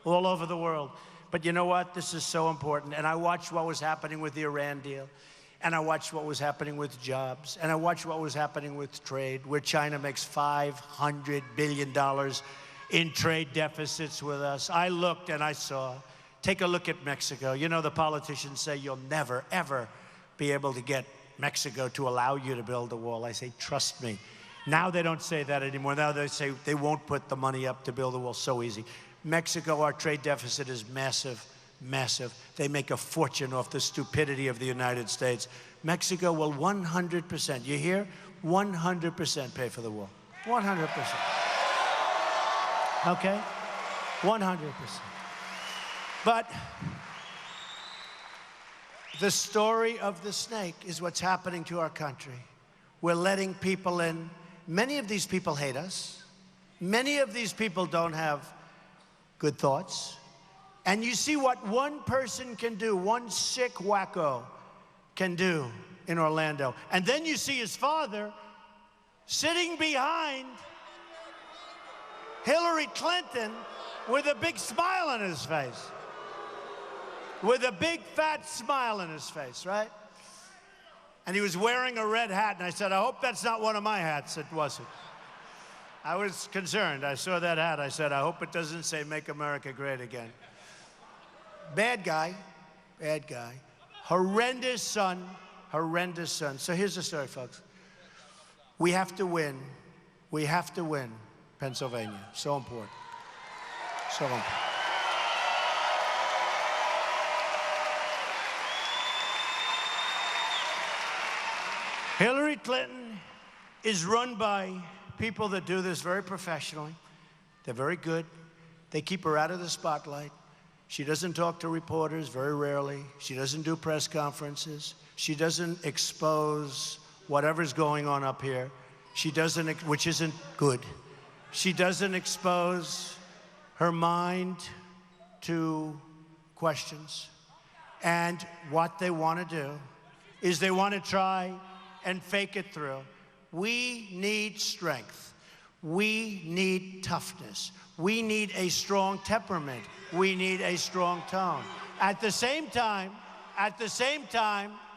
all over the world. But you know what? This is so important. And I watched what was happening with the Iran deal. And I watched what was happening with jobs. And I watched what was happening with trade, where China makes $500 billion in trade deficits with us. I looked and I saw. Take a look at Mexico. You know, the politicians say you'll never, ever be able to get Mexico to allow you to build a wall. I say, trust me. Now they don't say that anymore. Now they say they won't put the money up to build a wall. So easy. Mexico, our trade deficit is massive. Massive. They make a fortune off the stupidity of the United States. Mexico will 100%, you hear? 100% pay for the wall. 100%. Okay? 100%. But the story of the snake is what's happening to our country. We're letting people in. Many of these people hate us. Many of these people don't have good thoughts. And you see what one person can do, one sick wacko can do in Orlando. And then you see his father sitting behind Hillary Clinton with a big smile on his face. With a big, fat smile on his face, right? And he was wearing a red hat, and I said, I hope that's not one of my hats. It wasn't. I was concerned. I saw that hat. I said, I hope it doesn't say, Make America Great Again. Bad guy, bad guy. Horrendous son, horrendous son. So here's the story, folks. We have to win. We have to win Pennsylvania. So important. So important. Hillary Clinton is run by people that do this very professionally. They're very good. They keep her out of the spotlight. She doesn't talk to reporters, very rarely. She doesn't do press conferences. She doesn't expose whatever's going on up here. She doesn't, which isn't good. She doesn't expose her mind to questions. And what they want to do is they want to try and fake it through. We need strength. We need toughness. We need a strong temperament. We need a strong tone. At the same time,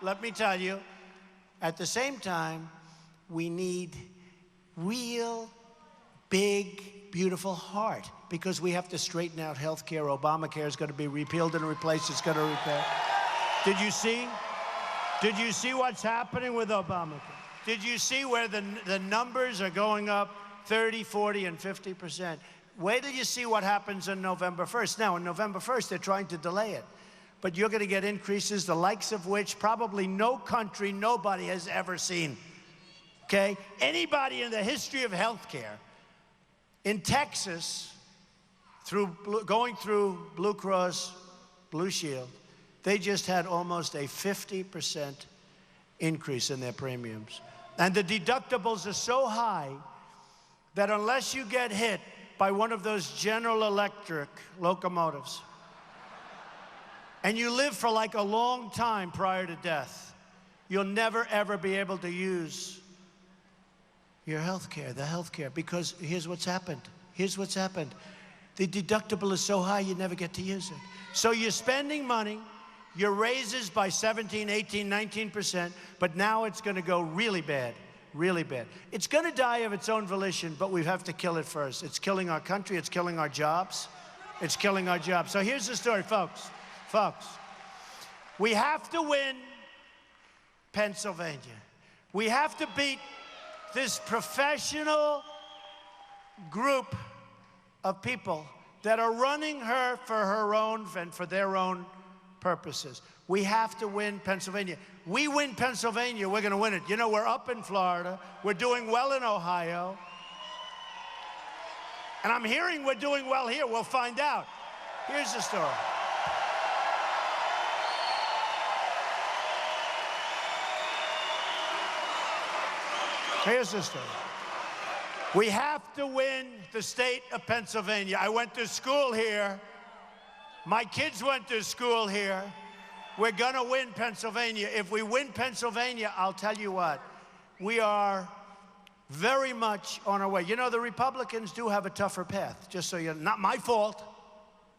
let me tell you, at the same time, we need real, big, beautiful heart, because we have to straighten out health care. Obamacare is going to be repealed and replaced. It's going to repair. Did you see? Did you see what's happening with Obamacare? Did you see where the numbers are going up 30, 40, and 50%? Wait till you see what happens on November 1st. Now, on November 1st, they're trying to delay it. But you're going to get increases, the likes of which probably no country, nobody has ever seen. Okay? Anybody in the history of healthcare in Texas, going through Blue Cross Blue Shield, they just had almost a 50% increase in their premiums. And the deductibles are so high that unless you get hit by one of those General Electric locomotives, and you live for like a long time prior to death, you'll never, ever be able to use your health care, the health care, because here's what's happened. Here's what's happened. The deductible is so high, you never get to use it. So you're spending money, your raises by 17, 18, 19%, but now it's going to go really bad, really bad. It's going to die of its own volition, but we have to kill it first. It's killing our country. It's killing our jobs. It's killing our jobs. So here's the story, folks. Folks, We have to win Pennsylvania. We have to beat this professional group of people that are running her for her own and for their own purposes. We have to win Pennsylvania. We win Pennsylvania, we're going to win it. You know, we're up in Florida. We're doing well in Ohio. And I'm hearing we're doing well here. We'll find out. Here's the story. Here's the story. We have to win the state of Pennsylvania. I went to school here. My kids went to school here. We're going to win Pennsylvania. If we win Pennsylvania, I'll tell you what, we are very much on our way. You know, the Republicans do have a tougher path, just so you know. Not my fault.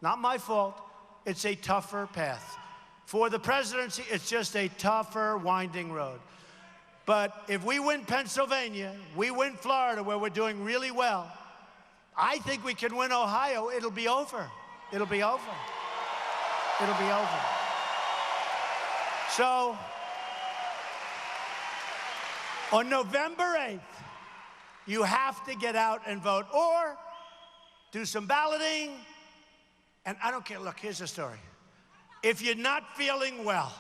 Not my fault. It's a tougher path. For the presidency, it's just a tougher, winding road. But if we win Pennsylvania, we win Florida, where we're doing really well, I think we can win Ohio. It'll be over. It'll be over. It'll be over. So, on November 8th, you have to get out and vote or do some balloting. And I don't care. Look, here's the story. If you're not feeling well,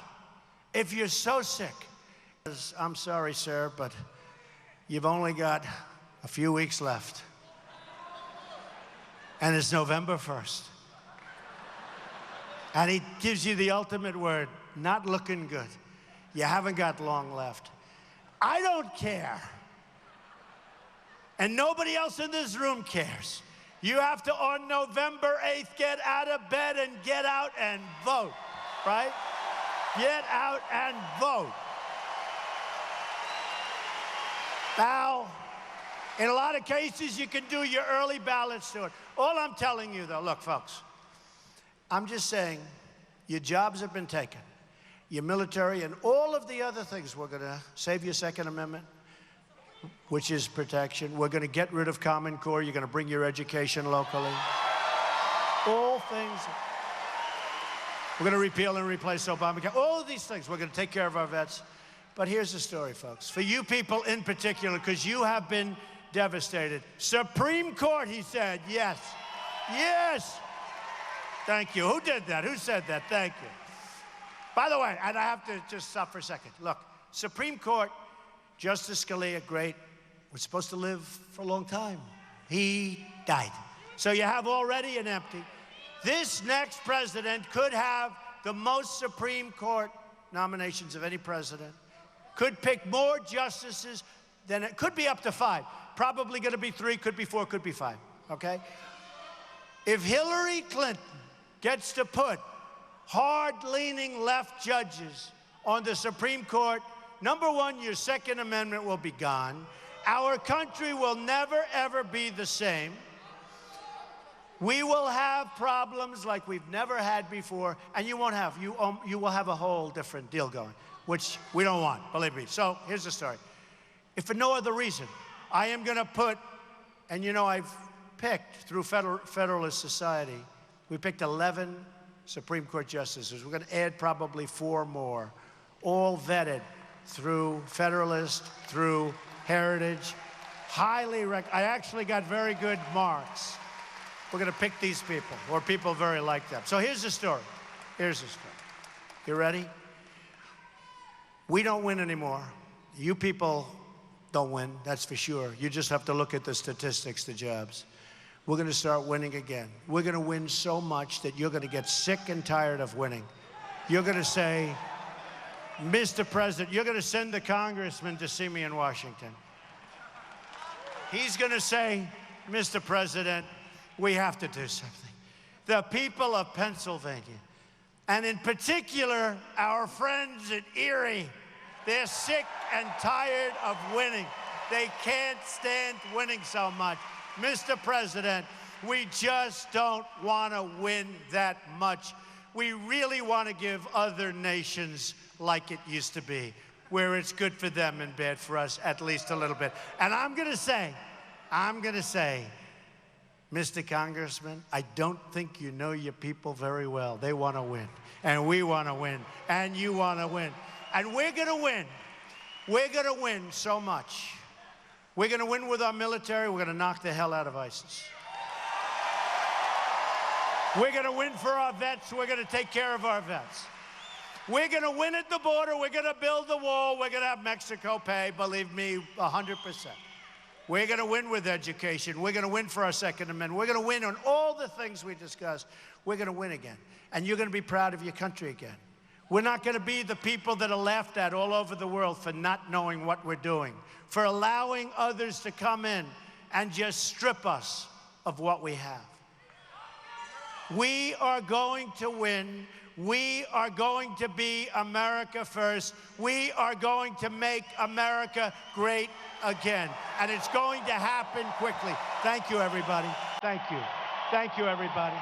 if you're so sick, I'm sorry, sir, but you've only got a few weeks left. And it's November 1st. And he gives you the ultimate word, not looking good. You haven't got long left. I don't care. And nobody else in this room cares. You have to, on November 8th, get out of bed and get out and vote, right? Get out and vote. Now, in a lot of cases, you can do your early ballots to it. All I'm telling you, though, look, folks, I'm just saying your jobs have been taken, your military, and all of the other things. We're going to save your Second Amendment, which is protection. We're going to get rid of Common Core. You're going to bring your education locally. All things. We're going to repeal and replace Obamacare. All of these things. We're going to take care of our vets. But here's the story, folks. For you people in particular, because you have been devastated. Supreme Court, he said, yes. Yes. Thank you. Who did that? Who said that? Thank you. By the way, and I have to just stop for a second. Look, Supreme Court, Justice Scalia, great, was supposed to live for a long time. He died. So you have already an empty. This next president could have the most Supreme Court nominations of any president. Could pick more justices than it could be up to 5. Probably going to be 3, could be 4, could be 5. Okay? If Hillary Clinton gets to put hard-leaning left judges on the Supreme Court, number one, your Second Amendment will be gone. Our country will never, ever be the same. We will have problems like we've never had before, and you won't have. You will have a whole different deal going, which we don't want, believe me. So here's the story. If for no other reason, I am going to put, and you know, I've picked through Federalist Society, we picked 11 Supreme Court justices. We're going to add probably 4 more, all vetted through Federalist, through Heritage. I actually got very good marks. We're going to pick these people, or people very like them. So here's the story. Here's the story. You ready? We don't win anymore. You people don't win, that's for sure. You just have to look at the statistics, the jobs. We're going to start winning again. We're going to win so much that you're going to get sick and tired of winning. You're going to say, Mr. President, you're going to send the congressman to see me in Washington. He's going to say, Mr. President, we have to do something. The people of Pennsylvania, and in particular, our friends at Erie, they're sick and tired of winning. They can't stand winning so much. Mr. President, we just don't want to win that much. We really want to give other nations like it used to be, where it's good for them and bad for us, at least a little bit. And I'm going to say, Mr. Congressman, I don't think you know your people very well. They want to win, and we want to win, and you want to win. And we're going to win. We're going to win so much. We're going to win with our military. We're going to knock the hell out of ISIS. We're going to win for our vets. We're going to take care of our vets. We're going to win at the border. We're going to build the wall. We're going to have Mexico pay, believe me, 100%. We're going to win with education. We're going to win for our Second Amendment. We're going to win on all the things we discussed. We're going to win again. And you're going to be proud of your country again. We're not going to be the people that are laughed at all over the world for not knowing what we're doing, for allowing others to come in and just strip us of what we have. We are going to win. We are going to be America first. We are going to make America great again. And it's going to happen quickly. Thank you, everybody. Thank you. Thank you, everybody.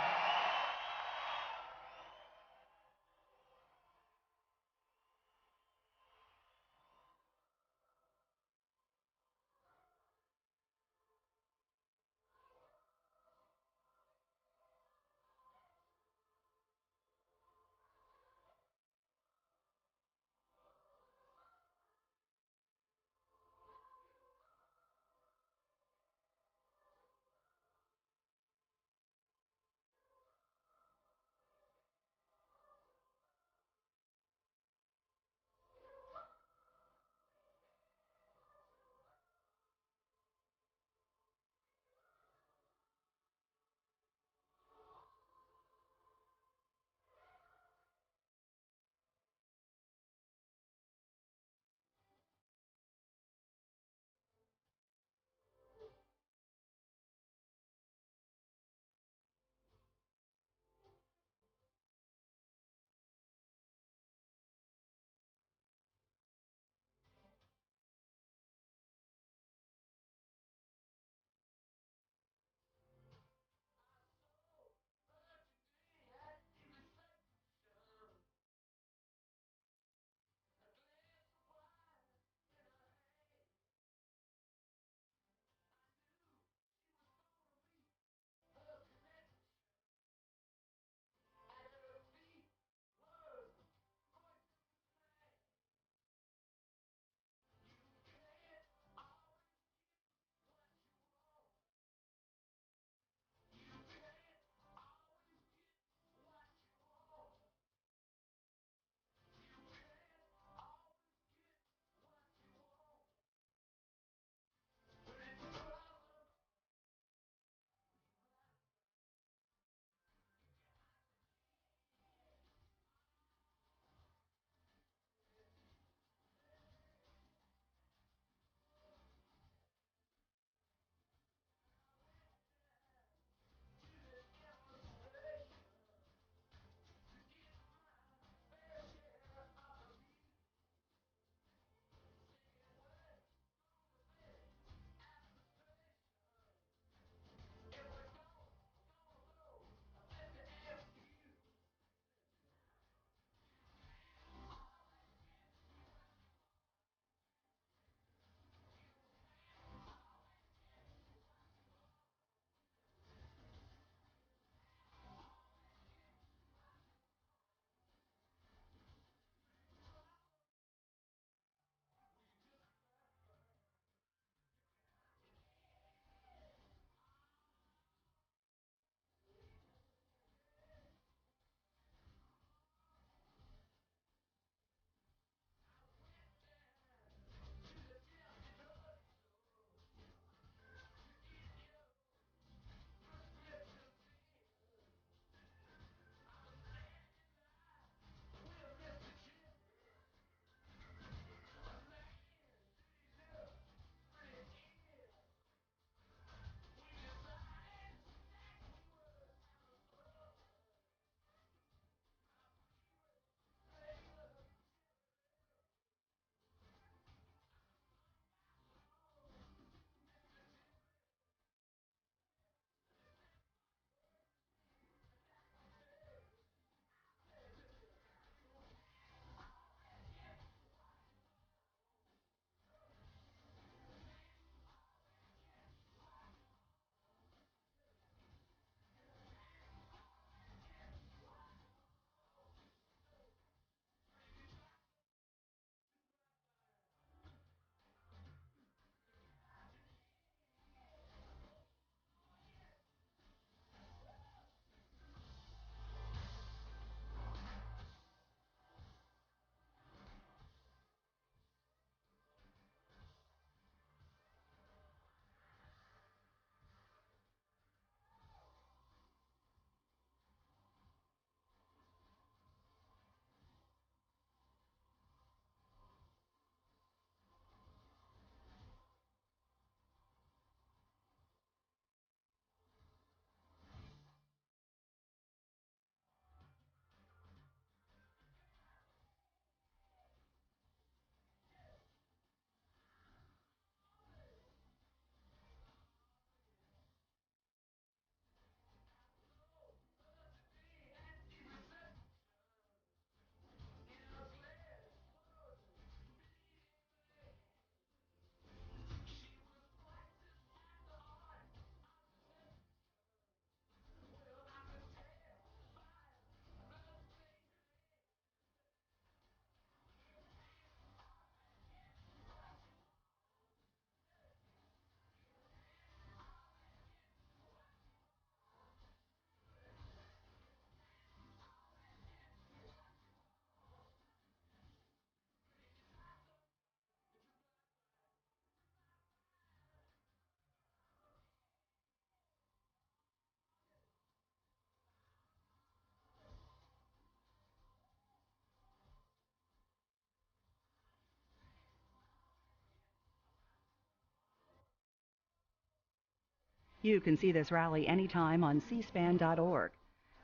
You can see this rally anytime on cspan.org.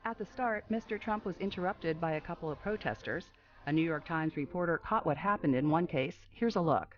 At the start, Mr. Trump was interrupted by a couple of protesters. A New York Times reporter caught what happened in one case. Here's a look.